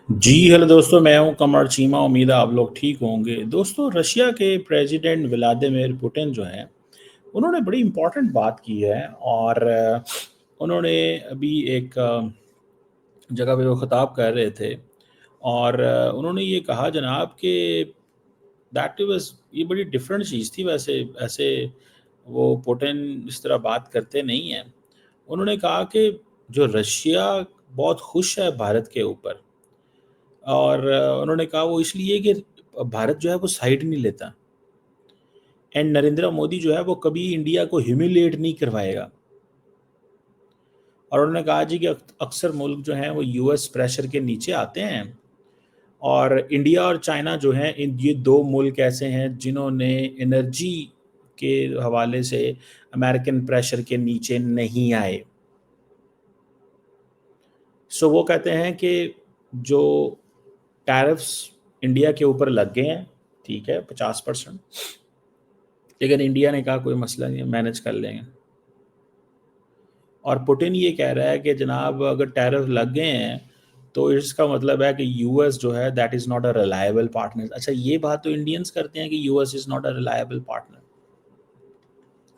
जी, hello दोस्तों, मैं हूँ कमर चीमा। उम्मीद है आप लोग ठीक होंगे। दोस्तों, रशिया के प्रेसिडेंट व्लादिमीर पुतिन जो हैं, उन्होंने बड़ी इम्पोर्टेंट बात की है और उन्होंने अभी एक जगह पे वो खिताब कर रहे थे और उन्होंने ये कहा जनाब कि दैट वाज़ ये बड़ी डिफरेंट चीज़ थी वैसे ऐसे वो पुतिन इस तरह बात करते नहीं हैं। उन्होंने कहा कि जो रशिया बहुत खुश है भारत के ऊपर और उन्होंने कहा वो इसलिए कि भारत जो है वो साइड नहीं लेता एंड नरेंद्र मोदी जो है वो कभी इंडिया को ह्यूमिलिएट नहीं करवाएगा। और उन्होंने कहा जी कि अक्सर मुल्क जो हैं वो यूएस प्रेशर के नीचे आते हैं और इंडिया और चाइना जो हैं इन ये दो मुल्क ऐसे हैं जिन्होंने एनर्जी के हवाले से अमेरिकन प्रेशर के नीचे नहीं आए। सो वो कहते हैं कि जो टैरिफ्स इंडिया के ऊपर लग गए हैं, ठीक है, 50%, लेकिन इंडिया ने कहा कोई मसला नहीं है, मैनेज कर लेंगे। और पुतिन ये कह रहा है कि जनाब अगर टैरिफ लग गए हैं तो इसका मतलब है कि यूएस जो है that is not a reliable partner. अच्छा, ये बात तो इंडियंस करते हैं कि US is not a reliable partner.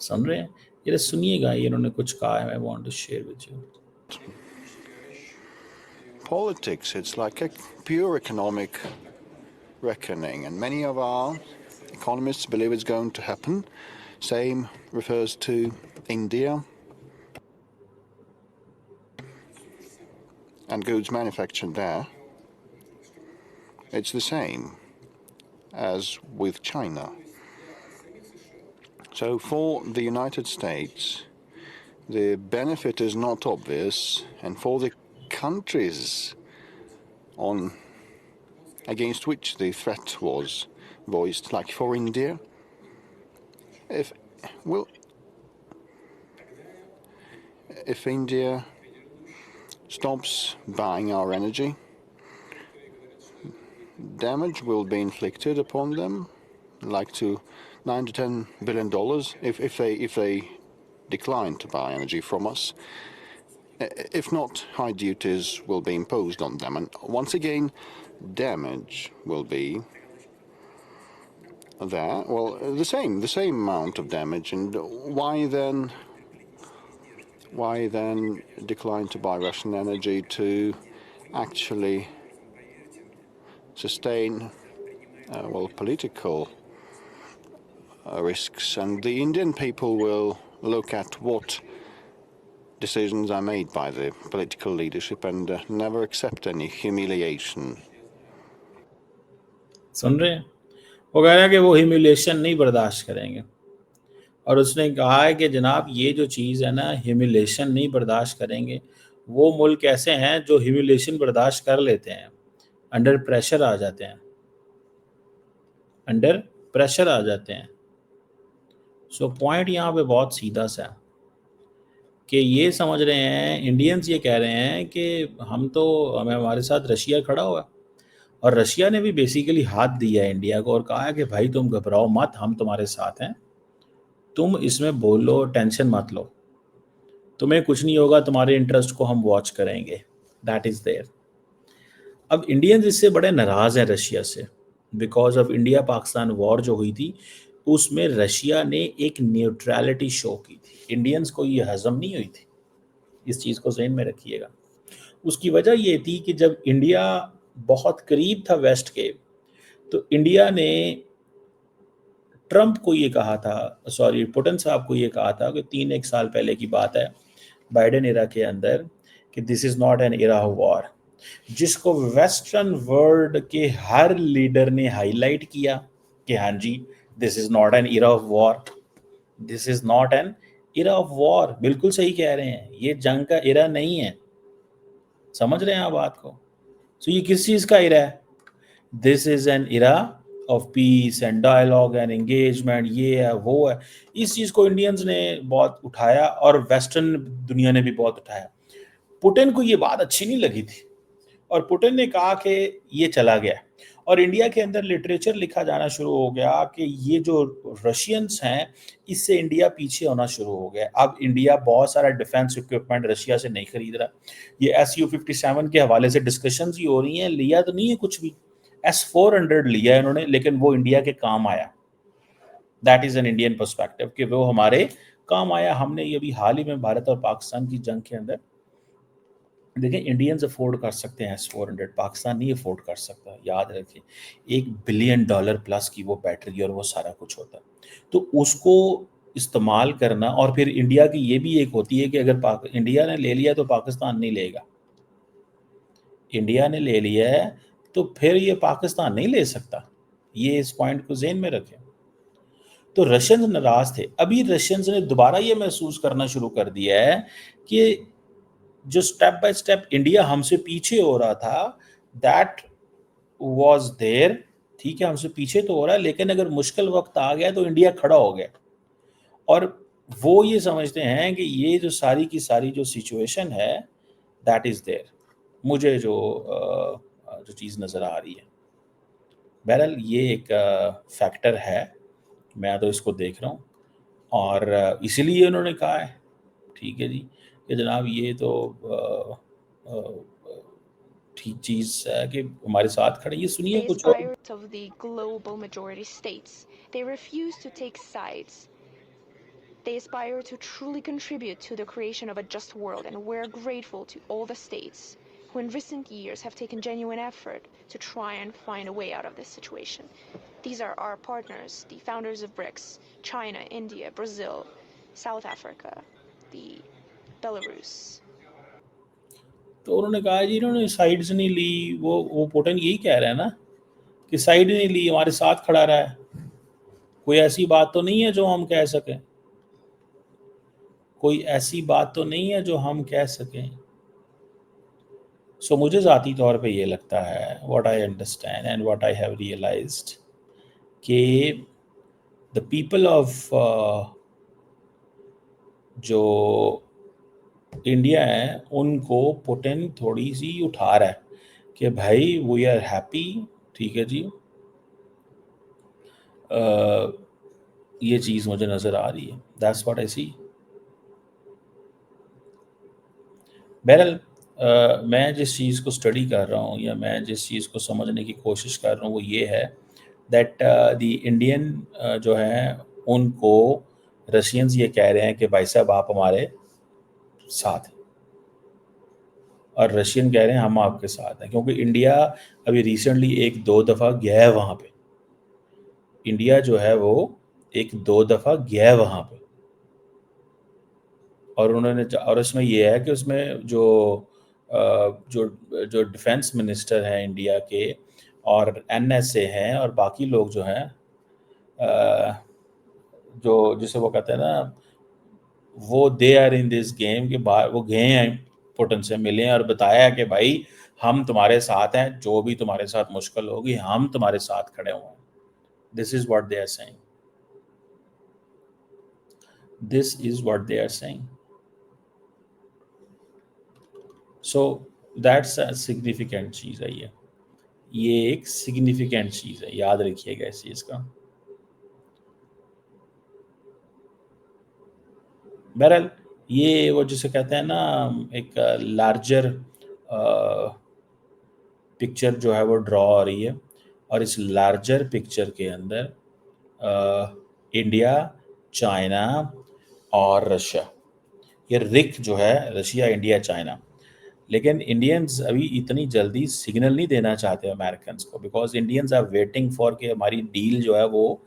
सुन रहे हैं? ये सुनिएगा, ये इन्होंने कुछ कहा है, I want to share with you. Politics, it's like a pure economic reckoning, and many of our economists believe it's going to happen. Same refers to India and goods manufactured there. It's the same as with China. So for the United States, the benefit is not obvious, and for the countries against which the threat was voiced, like for India, if India stops buying our energy, damage will be inflicted upon them, like to $9 to $10 billion if they decline to buy energy from us. If not, high duties will be imposed on them, and once again, damage will be there. Well, the same amount of damage, and why then decline to buy Russian energy to actually sustain political risks, and the Indian people will look at what decisions are made by the political leadership and never accept any humiliation. सुन रहे हैं? वो कह रहे हैं कि वो humiliation नहीं बर्दाश्त करेंगे और उसने कहा है कि जनाब ये जो चीज़ है ना, ह्यूमिलिएशन नहीं बर्दाश्त करेंगे। वो मुल्क ऐसे हैं जो ह्यूमिलिएशन बर्दाश्त कर लेते हैं, अंडर प्रेशर आ जाते हैं, अंडर प्रेशर आ जाते हैं। सो पॉइंट यहाँ पे बहुत सीधा सा है कि ये समझ रहे हैं, इंडियंस ये कह रहे हैं कि हमारे साथ रशिया खड़ा हुआ है और रशिया ने भी बेसिकली हाथ दिया है इंडिया को और कहा है कि भाई तुम घबराओ मत, हम तुम्हारे साथ हैं, तुम इसमें बोलो, टेंशन मत लो, तुम्हें कुछ नहीं होगा, तुम्हारे इंटरेस्ट को हम वॉच करेंगे, दैट इज़ देयर। अब इंडियंस इससे बड़े नाराज़ हैं रशिया से, because of India Pakistan war जो हुई थी उसमें रशिया ने एक न्यूट्रलिटी शो की थी। इंडियंस को ये हजम नहीं हुई थी, इस चीज़ को ज़हन में रखिएगा। उसकी वजह ये थी कि जब इंडिया बहुत करीब था वेस्ट के, तो इंडिया ने ट्रंप को ये कहा था, सॉरी पुतिन साहब को ये कहा था कि 3-1 साल पहले की बात है, बाइडेन एरा के अंदर, कि this is not an era of war, जिसको वेस्टर्न वर्ल्ड के हर लीडर ने हाईलाइट किया कि हाँ जी, this is not an era of war, this is not an era of war. बिल्कुल सही कह रहे हैं, ये जंग का एरा नहीं है। समझ रहे हैं आप बात को? सो ये किस चीज़ का एरा है? This is an era of peace and dialogue and engagement, ये है वो है। इस चीज़ को इंडियंस ने बहुत उठाया और वेस्टर्न दुनिया ने भी बहुत उठाया। पुतिन को ये बात अच्छी नहीं लगी थी और पुतिन ने कहा कि ये चला गया और इंडिया के अंदर लिटरेचर लिखा जाना शुरू हो गया कि ये जो रशियंस हैं इससे इंडिया पीछे होना शुरू हो गया। अब इंडिया बहुत सारा डिफेंस इक्विपमेंट रशिया से नहीं खरीद रहा। ये SU-57 के हवाले से डिस्कशंस ही हो रही हैं, लिया तो नहीं है कुछ भी, S-400 लिया है इन्होंने, लेकिन वो इंडिया के काम आया। That is an Indian perspective कि वो हमारे काम आया। हमने ये भी हाल ही में भारत और पाकिस्तान की जंग के अंदर देखें, इंडियंस अफोर्ड कर सकते हैं S-400, पाकिस्तान नहीं अफोर्ड कर सकता। याद रखें, $1 बिलियन प्लस की वो बैटरी और वो सारा कुछ होता है, तो उसको इस्तेमाल करना। और फिर इंडिया की ये भी एक होती है कि अगर इंडिया ने ले लिया तो पाकिस्तान नहीं लेगा, इंडिया ने ले लिया है तो फिर ये पाकिस्तान नहीं ले सकता। ये इस पॉइंट को जेहन में रखें। तो रशियंस नाराज थे। अभी रशियंस ने दोबारा ये महसूस करना शुरू कर दिया है कि जो स्टेप बाय स्टेप इंडिया हमसे पीछे हो रहा था, दैट वाज देयर। ठीक है, हमसे पीछे तो हो रहा है, लेकिन अगर मुश्किल वक्त आ गया तो इंडिया खड़ा हो गया। और वो ये समझते हैं कि ये जो सारी की सारी जो सिचुएशन है, दैट इज देयर। मुझे जो चीज़ नज़र आ रही है, बहरहाल ये एक फैक्टर है, मैं तो इसको देख रहा हूँ। और इसीलिए उन्होंने कहा है, ठीक है जी, कि जनाब ये तो ठीक चीज़ है कि हमारे साथ खड़े। ये सुनिए They कुछ और। aspire of the global majority states. They refuse to take sides. They aspire to truly contribute to the creation of a just world, and we're grateful to all the states who in recent years have taken genuine effort to try and find a way out of this situation. These are our partners, the founders of BRICS, China, India, Brazil, South Africa, the Belarus. तो उन्होंने कहा जी इन्होंने sides नहीं ली। वो Putin यही कह रहा है ना कि साइड नहीं ली, हमारे साथ खड़ा रहा है। कोई ऐसी बात तो नहीं है जो हम कह सकें, कोई ऐसी बात तो नहीं है जो हम कह सकें। सो मुझे ज़ाती तौर पे ये लगता है, what I understand and what I have realised, कि द पीपल ऑफ जो इंडिया है उनको पुतिन थोड़ी सी उठा रहा है कि भाई वी आर हैप्पी, ठीक है जी। ये चीज़ मुझे नज़र आ रही है, दैट्स व्हाट आई सी। बहरहाल मैं जिस चीज़ को स्टडी कर रहा हूँ या मैं जिस चीज़ को समझने की कोशिश कर रहा हूँ वो ये है दैट द इंडियन जो हैं उनको रशियंस ये कह रहे हैं कि भाई साहब आप हमारे साथ हैं, और रशियन कह रहे हैं हम आपके साथ हैं। क्योंकि इंडिया अभी रिसेंटली 1-2 दफ़ा गया है वहाँ पे, इंडिया जो है वो 1-2 दफ़ा गया है वहाँ पे। और उन्होंने और इसमें ये है कि उसमें जो जो डिफेंस मिनिस्टर हैं इंडिया के और NSA हैं और बाकी लोग जो हैं, जो जिसे वो कहते हैं ना, वो they are in this game के बाहर। वो गए हैं पुतिन से मिले हैं और बताया कि भाई हम तुम्हारे साथ हैं, जो भी तुम्हारे साथ मुश्किल होगी हम तुम्हारे साथ खड़े हुए हैं। This is what they are saying, this is what they are saying. So that's a significant चीज़ है ये एक सिग्निफिकेंट चीज़ है, याद रखिएगा इस चीज़ का। बहरहाल ये वो जिसे कहते हैं ना, एक लार्जर पिक्चर जो है वो ड्रॉ हो रही है। और इस लार्जर पिक्चर के अंदर इंडिया, चाइना और रशिया, ये रिक जो है रशिया, इंडिया, चाइना। लेकिन इंडियंस अभी इतनी जल्दी सिग्नल नहीं देना चाहते अमेरिकन को, because Indians are waiting for कि हमारी डील जो है वो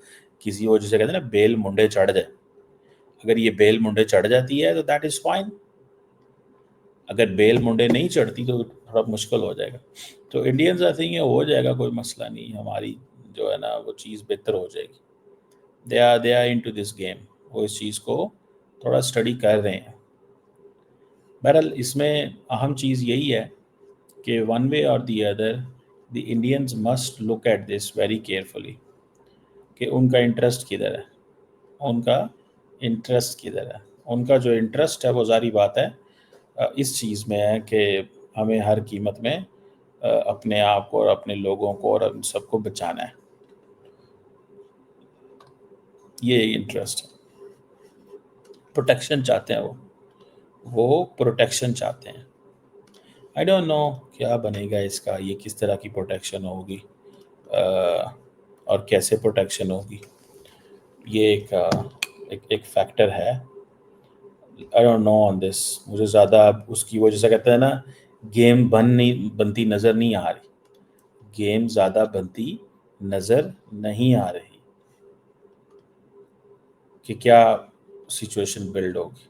किसी वो जिसे कहते हैं ना बेल मुंडे चढ़ जाए। अगर ये बेल मुंडे चढ़ जाती है तो दैट इज़ फाइन, अगर बेल मुंडे नहीं चढ़ती तो थोड़ा मुश्किल हो जाएगा। तो इंडियंस आई थिंक ये हो जाएगा, कोई मसला नहीं, हमारी जो है ना वो चीज़ बेहतर हो जाएगी। They are into this game, वो इस चीज़ को थोड़ा स्टडी कर रहे हैं। बहरहाल इसमें अहम चीज़ यही है कि वन वे और the other the Indians must look at this very carefully कि उनका इंटरेस्ट किधर है, उनका इंटरेस्ट किधर है। उनका जो इंटरेस्ट है वो जारी बात है इस चीज़ में है कि हमें हर कीमत में अपने आप को और अपने लोगों को और उन सबको बचाना है। ये इंटरेस्ट है, प्रोटेक्शन चाहते हैं वो प्रोटेक्शन चाहते हैं। आई डोंट नो क्या बनेगा इसका, ये किस तरह की प्रोटेक्शन होगी और कैसे प्रोटेक्शन होगी, ये एक फैक्टर है। I don't know on this. मुझे ज़्यादा उसकी वो जैसा कहते हैं ना, गेम बनती नज़र नहीं आ रही, गेम ज़्यादा बनती नज़र नहीं आ रही कि क्या सिचुएशन बिल्ड होगी।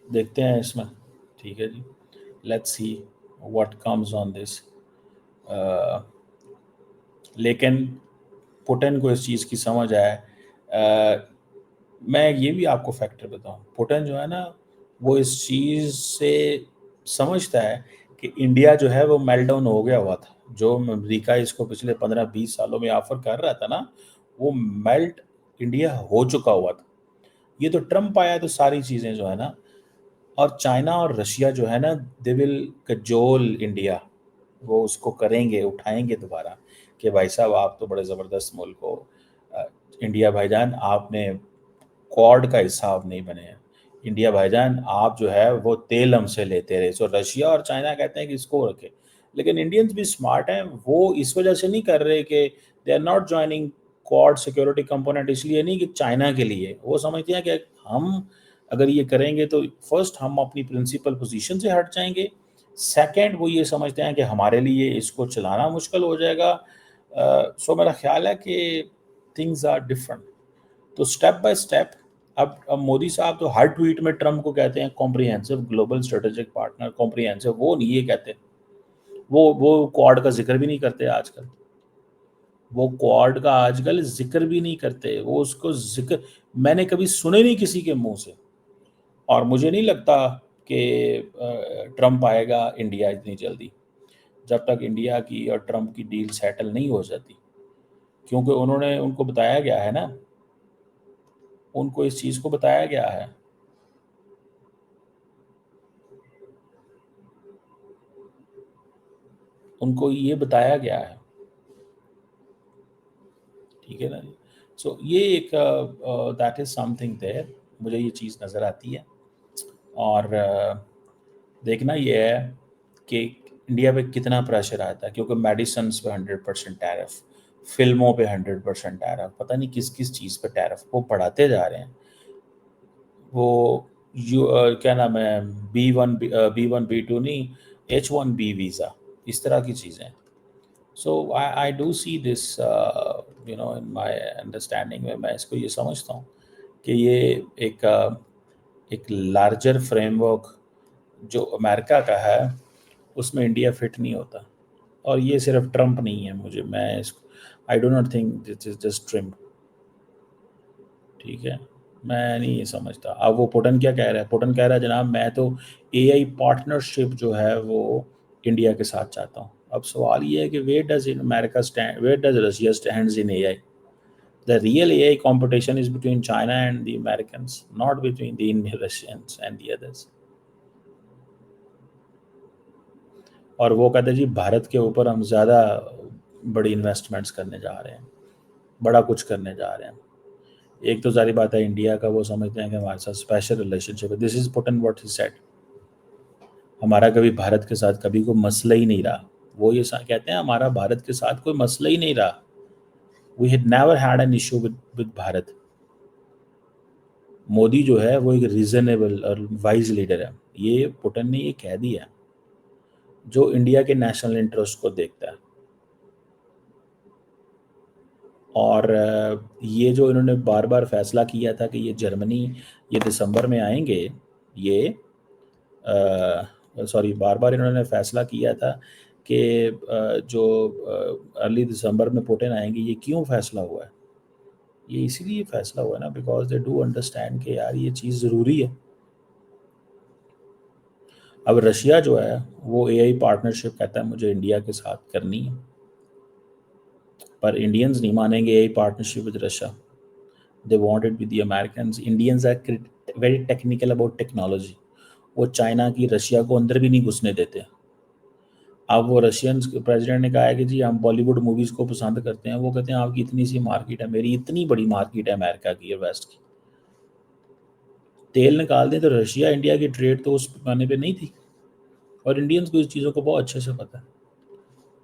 देखते हैं इसमें, ठीक है जी। Let's see what comes on this. लेकिन पुटिन को इस चीज़ की समझ आए। मैं ये भी आपको फैक्टर बताऊं, पुटिन जो है ना, वो इस चीज़ से समझता है कि इंडिया जो है वो मेल्ट डाउन हो गया हुआ था। जो अमेरिका इसको पिछले 15-20 सालों में ऑफर कर रहा था ना, वो मेल्ट इंडिया हो चुका हुआ था। ये तो ट्रम्प आया तो सारी चीज़ें जो है ना, और चाइना और रशिया जो है ना, दे विल कजोल इंडिया। वो उसको करेंगे, उठाएंगे दोबारा कि भाई साहब आप तो बड़े ज़बरदस्त मुल्क हो। इंडिया भाईजान आपने क्वाड का हिस्सा आप नहीं बने हैं। इंडिया भाईजान आप जो है वो तेल हमसे लेते रहे। सो रशिया और चाइना कहते हैं कि इसको रखे, लेकिन इंडियंस भी स्मार्ट हैं। वो इस वजह से नहीं कर रहे कि they are not joining Quad security component, इसलिए नहीं कि चाइना के लिए। वो समझते हैं कि हम अगर ये करेंगे तो फर्स्ट हम अपनी प्रिंसिपल पोजीशन से हट जाएंगे, सेकंड वो ये समझते हैं कि हमारे लिए इसको चलाना मुश्किल हो जाएगा। सो मेरा ख्याल है कि थिंग्स आर डिफरेंट। तो स्टेप बाय स्टेप अब मोदी साहब तो हर ट्वीट में ट्रम्प को कहते हैं comprehensive global strategic partner. Comprehensive वो नहीं ये कहते, वो क्वाड का जिक्र भी नहीं करते आजकल। वो क्वाड का आजकल जिक्र भी नहीं करते, वो उसको जिक्र मैंने कभी सुने नहीं किसी के मुंह से। और मुझे नहीं लगता कि ट्रम्प आएगा इंडिया इतनी जल्दी, जब तक इंडिया की और ट्रम्प की डील सेटल नहीं हो जाती। क्योंकि उनको बताया गया है ना, उनको इस चीज़ को बताया गया है। उनको ये बताया गया है, ठीक है ना। सो ये एक दैट इज़ समथिंग देयर, मुझे ये चीज़ नज़र आती है। और देखना ये है कि इंडिया पे कितना प्रेशर आता है, क्योंकि मेडिसिन्स पे 100% टैरिफ, फिल्मों पे 100% टैरिफ, पता नहीं किस किस चीज़ पे टैरिफ वो बढ़ाते जा रहे हैं। वो क्या नाम है, B1 B2 नहीं, H1B वीज़ा, इस तरह की चीज़ें। So I do see this in my understanding में, मैं इसको ये समझता हूँ कि ये एक लार्जर फ्रेमवर्क जो अमेरिका का है उसमें इंडिया फिट नहीं होता। और ये सिर्फ ट्रम्प नहीं है, मुझे मैं इसको I do not think this is just Trump, ठीक है। मैं नहीं ये समझता। अब वो पुटिन क्या कह रहा है, पुटिन कह रहा है जनाब मैं तो एआई पार्टनरशिप जो है वो इंडिया के साथ चाहता हूँ। अब सवाल ये है कि where does in America stand, where does Russia stands in AI. The real AI competition is between China and the Americans, not between the Russians and the others. और वो कहते हैं जी भारत के ऊपर हम ज़्यादा बड़ी इन्वेस्टमेंट्स करने जा रहे हैं, बड़ा कुछ करने जा रहे हैं। एक तो सारी बात है इंडिया का, वो समझते हैं कि हमारे साथ स्पेशल रिलेशनशिप है। This is Putin what he said. हमारा कभी भारत के साथ कभी कोई मसला ही नहीं रहा। वो ये कहते हैं हमारा भारत के साथ कोई मसला ही नहीं रहा। We had never had an issue with Bharat. Modi जो है वो एक रीजनेबल और वाइज लीडर है, ये पुटिन ने ये कह दिया, जो इंडिया के नेशनल इंटरेस्ट को देखता है। और ये जो इन्होंने बार बार फैसला किया था कि ये जर्मनी ये दिसंबर में आएंगे, ये सॉरी बार बार इन्होंने फैसला किया था कि जो अर्ली दिसंबर में पुतिन आएंगे। ये क्यों फैसला हुआ है? ये इसीलिए फैसला हुआ है ना, बिकॉज दे डू अंडरस्टैंड कि यार ये चीज़ ज़रूरी है। अब रशिया जो है वो एआई पार्टनरशिप कहता है मुझे इंडिया के साथ करनी है, पर इंडियंस नहीं मानेंगे AI partnership with Russia. They want it with the Americans. Indians are very technical about technology. वो चाइना की रशिया को अंदर भी नहीं घुसने देते। अब वो रशियन प्रेसिडेंट ने कहा है कि जी हम बॉलीवुड मूवीज़ को पसंद करते हैं, वो कहते हैं आपकी इतनी सी मार्केट है, मेरी इतनी बड़ी मार्केट है अमेरिका की और वेस्ट की। तेल निकाल दें तो रशिया इंडिया की ट्रेड तो उस पैमाने पे नहीं थी, और इंडियंस को इस चीज़ों को बहुत अच्छे से पता है।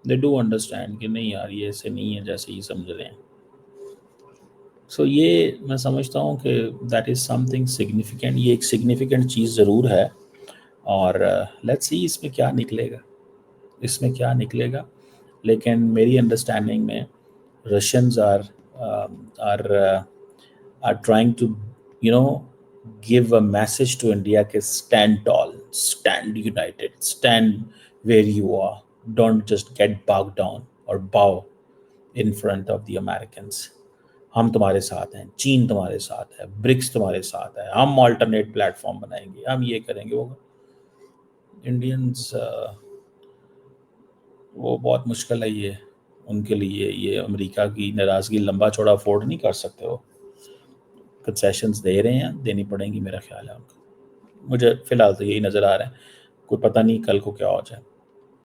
दे डू अंडरस्टैंड कि नहीं यार ये ऐसे नहीं है जैसे ये समझ रहे हैं। सो ये मैं समझता हूँ कि दैट इज़ समथिंग सिग्निफिकेंट, ये एक सिग्निफिकेंट चीज़ ज़रूर है, और लेट्स सी इसमें क्या निकलेगा, इसमें क्या निकलेगा। लेकिन मेरी अंडरस्टैंडिंग में Russians are are trying to, you know, give a message to India कि stand tall, stand united, stand where you are, don't just get bogged down or bow in front of the Americans. हम तुम्हारे साथ हैं, चीन तुम्हारे साथ है, BRICS तुम्हारे साथ है, हम ऑल्टरनेट प्लेटफॉर्म बनाएंगे, हम ये करेंगे वो। इंडियंस वो बहुत मुश्किल है ये उनके लिए, ये अमेरिका की नाराज़गी लंबा चौड़ा अफोर्ड नहीं कर सकते, वो कंसेशंस दे रहे हैं, देनी पड़ेंगी मेरा ख्याल है उनको। मुझे फ़िलहाल तो यही नज़र आ रहा है, कोई पता नहीं कल को क्या हो जाए।